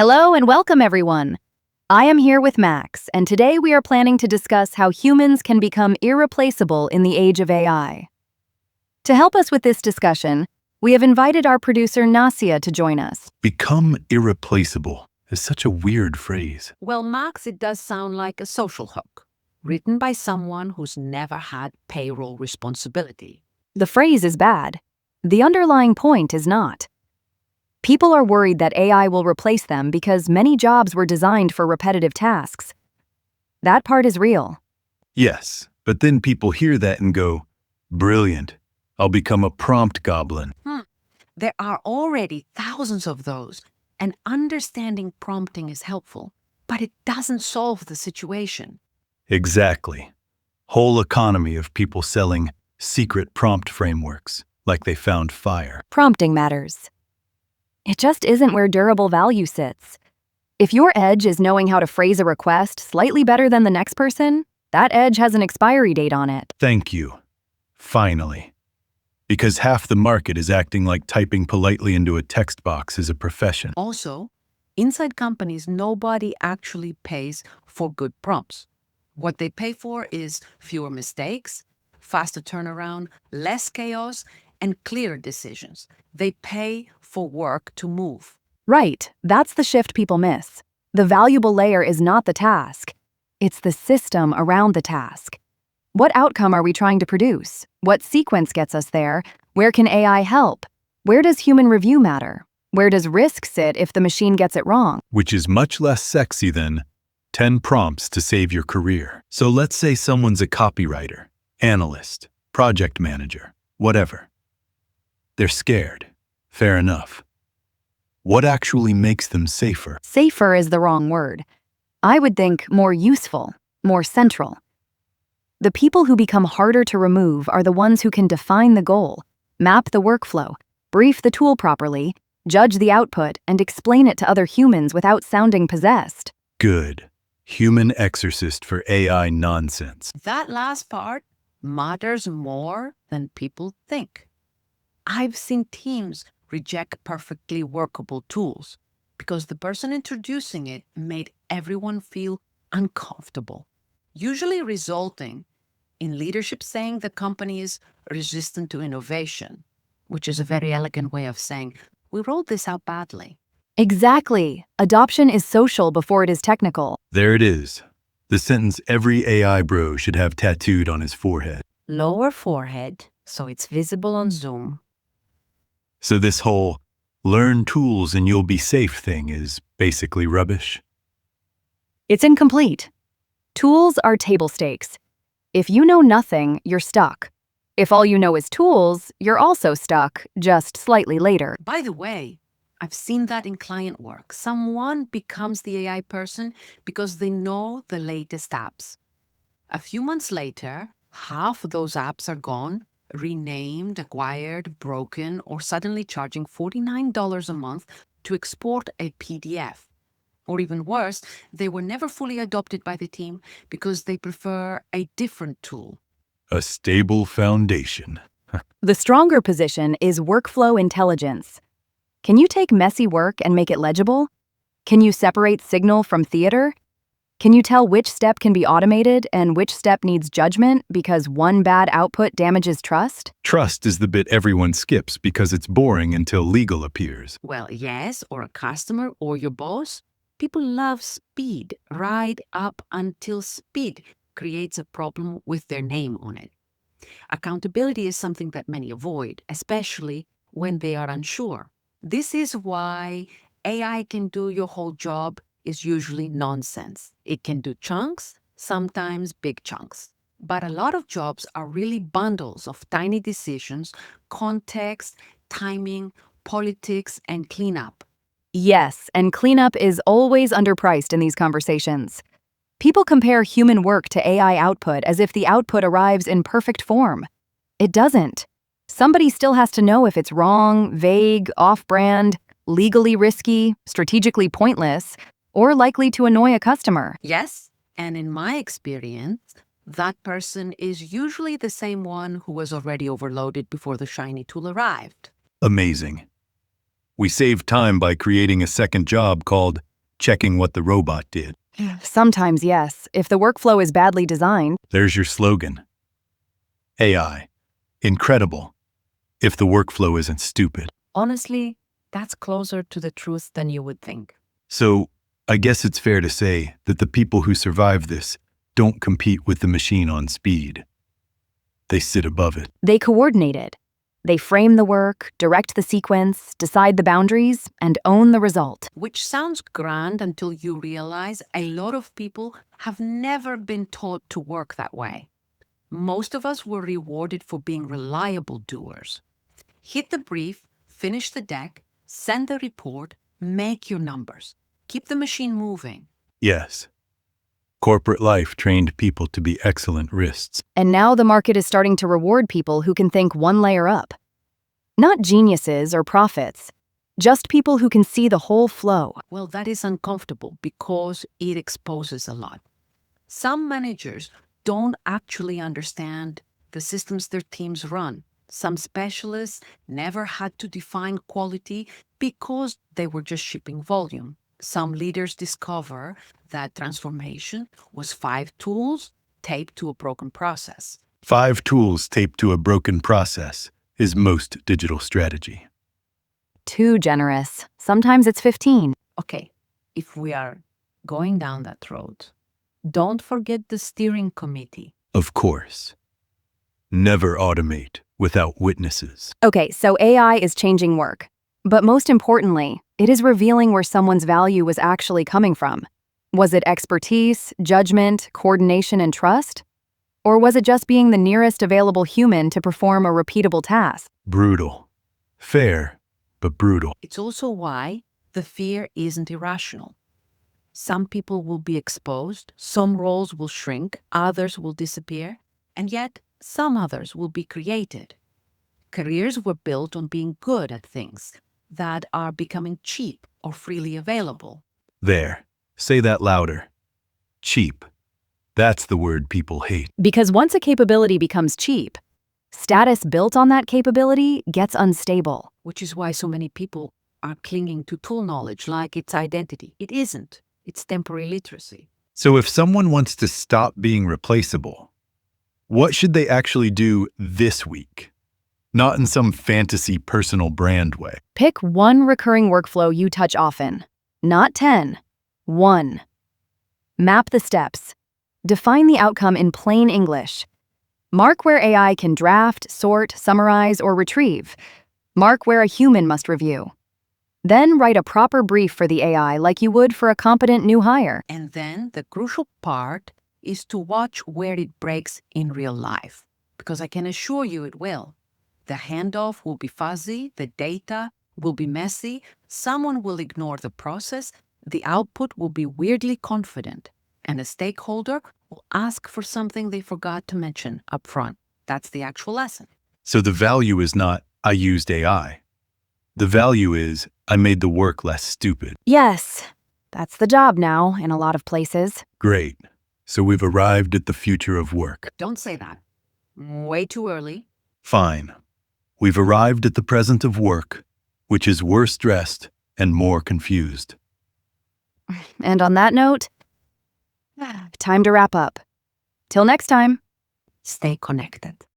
Hello and welcome, everyone. I am here with Max, and today we are planning to discuss how humans can become irreplaceable in the age of AI. To help us with this discussion, we have invited our producer Nasia to join us. Become irreplaceable is such a weird phrase. Well, Max, it does sound like a social hook, written by someone who's never had payroll responsibility. The phrase is bad. The underlying point is not. People are worried that AI will replace them because many jobs were designed for repetitive tasks. That part is real. Yes, but then people hear that and go, brilliant, I'll become a prompt goblin. There are already thousands of those, and understanding prompting is helpful, but it doesn't solve the situation. Exactly. Whole economy of people selling secret prompt frameworks, like they found fire. Prompting matters. It just isn't where durable value sits. If your edge is knowing how to phrase a request slightly better than the next person, that edge has an expiry date on it. Thank you. Finally. Because half the market is acting like typing politely into a text box is a profession. Also, inside companies, nobody actually pays for good prompts. What they pay for is fewer mistakes, faster turnaround, less chaos, and clearer decisions. They pay for work to move. Right, that's the shift people miss. The valuable layer is not the task. It's the system around the task. What outcome are we trying to produce? What sequence gets us there? Where can AI help? Where does human review matter? Where does risk sit if the machine gets it wrong? Which is much less sexy than 10 prompts to save your career. So let's say someone's a copywriter, analyst, project manager, whatever. They're scared. Fair enough. What actually makes them safer? Safer is the wrong word. I would think more useful, more central. The people who become harder to remove are the ones who can define the goal, map the workflow, brief the tool properly, judge the output, and explain it to other humans without sounding possessed. Good. Human exorcist for AI nonsense. That last part matters more than people think. I've seen teams reject perfectly workable tools because the person introducing it made everyone feel uncomfortable, usually resulting in leadership saying the company is resistant to innovation, which is a very elegant way of saying, we rolled this out badly. Exactly. Adoption is social before it is technical. There it is. The sentence every AI bro should have tattooed on his forehead. Lower forehead, so it's visible on Zoom. So this whole learn tools and you'll be safe thing is basically rubbish. It's incomplete. Tools are table stakes. If you know nothing, you're stuck. If all you know is tools, you're also stuck, just slightly later. By the way, I've seen that in client work. Someone becomes the AI person because they know the latest apps. A few months later, half of those apps are gone, renamed, acquired, broken, or suddenly charging $49 a month to export a PDF. Or even worse, they were never fully adopted by the team because they prefer a different tool. A stable foundation. The stronger position is workflow intelligence. Can you take messy work and make it legible? Can you separate signal from theater? Can you tell which step can be automated and which step needs judgment because one bad output damages trust? Trust is the bit everyone skips because it's boring until legal appears. Well, yes, or a customer or your boss. People love speed, right up until speed creates a problem with their name on it. Accountability is something that many avoid, especially when they are unsure. This is why AI can do your whole job is usually nonsense. It can do chunks, sometimes big chunks. But a lot of jobs are really bundles of tiny decisions, context, timing, politics, and cleanup. Yes, and cleanup is always underpriced in these conversations. People compare human work to AI output as if the output arrives in perfect form. It doesn't. Somebody still has to know if it's wrong, vague, off-brand, legally risky, strategically pointless, or likely to annoy a customer. Yes, and in my experience, that person is usually the same one who was already overloaded before the shiny tool arrived. Amazing. We save time by creating a second job called checking what the robot did. Sometimes, yes, if the workflow is badly designed. There's your slogan. AI. Incredible. If the workflow isn't stupid. Honestly, that's closer to the truth than you would think. So, I guess it's fair to say that the people who survive this don't compete with the machine on speed. They sit above it. They coordinate it. They frame the work, direct the sequence, decide the boundaries, and own the result. Which sounds grand until you realize a lot of people have never been taught to work that way. Most of us were rewarded for being reliable doers. Hit the brief, finish the deck, send the report, make your numbers. Keep the machine moving. Yes. Corporate life trained people to be excellent wrists. And now the market is starting to reward people who can think one layer up. Not geniuses or prophets, just people who can see the whole flow. Well, that is uncomfortable because it exposes a lot. Some managers don't actually understand the systems their teams run. Some specialists never had to define quality because they were just shipping volume. Some leaders discover that transformation was 5 tools taped to a broken process. 5 tools taped to a broken process is most digital strategy. Too generous. Sometimes it's 15. Okay, if we are going down that road, don't forget the steering committee. Of course. Never automate without witnesses. Okay, so AI is changing work. But most importantly, it is revealing where someone's value was actually coming from. Was it expertise, judgment, coordination, and trust? Or was it just being the nearest available human to perform a repeatable task? Brutal. Fair, but brutal. It's also why the fear isn't irrational. Some people will be exposed, some roles will shrink, others will disappear, and yet some others will be created. Careers were built on being good at things that are becoming cheap or freely available. There. Say that louder. Cheap. That's the word people hate. Because once a capability becomes cheap, status built on that capability gets unstable. Which is why so many people are clinging to tool knowledge like it's identity. It isn't. It's temporary literacy. So if someone wants to stop being replaceable, what should they actually do this week? Not in some fantasy personal brand way. Pick one recurring workflow you touch often. Not 10. 1. Map the steps. Define the outcome in plain English. Mark where AI can draft, sort, summarize, or retrieve. Mark where a human must review. Then write a proper brief for the AI like you would for a competent new hire. And then the crucial part is to watch where it breaks in real life. Because I can assure you it will. The handoff will be fuzzy, the data will be messy, someone will ignore the process, the output will be weirdly confident, and a stakeholder will ask for something they forgot to mention up front. That's the actual lesson. So the value is not, I used AI. The value is, I made the work less stupid. Yes, that's the job now in a lot of places. Great. So we've arrived at the future of work. Don't say that. Way too early. Fine. We've arrived at the present of work, which is worse dressed and more confused. And on that note, time to wrap up. Till next time. Stay connected.